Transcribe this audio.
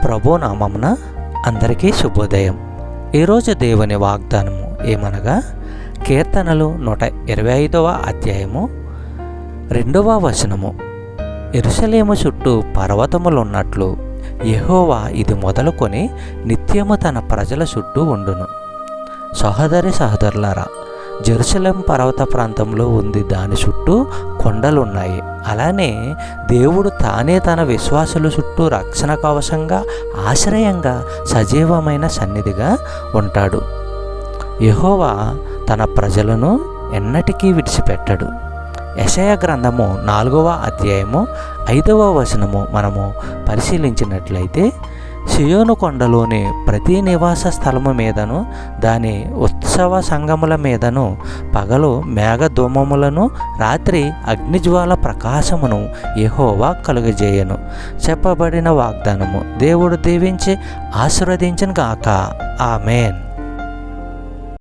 ప్రభు నామమున అందరికీ శుభోదయం. ఈరోజు దేవుని వాగ్దానము ఏమనగా కీర్తనలు 125వ అధ్యాయము 2వ వచనము. యెరూషలేము చుట్టూ పర్వతములున్నట్లు యెహోవా ఇది మొదలుకొని నిత్యము తన ప్రజల చుట్టూ ఉండును. సహోదరులారా, జెరూసలేం పర్వత ప్రాంతంలో ఉంది, దాని చుట్టూ కొండలున్నాయి. అలానే దేవుడు తానే తన విశ్వాసుల చుట్టూ రక్షణ కవచంగా, ఆశ్రయంగా, సజీవమైన సన్నిధిగా ఉంటాడు. యెహోవా తన ప్రజలను ఎన్నటికీ విడిచిపెట్టడు. యెషయా గ్రంథము 4వ అధ్యాయము 5వ వచనము మనము పరిశీలించినట్లయితే, సియోను కొండలోని ప్రతి నివాస స్థలము మీదను దాని ఉత్సవ సంఘముల మీదను పగలు మేఘధూమములను, రాత్రి అగ్నిజ్వాల ప్రకాశమును యెహోవా కలుగజేయను. చెప్పబడిన వాగ్దానము దేవుడు దీవించి ఆశీర్వదించును గాక. ఆమేన్.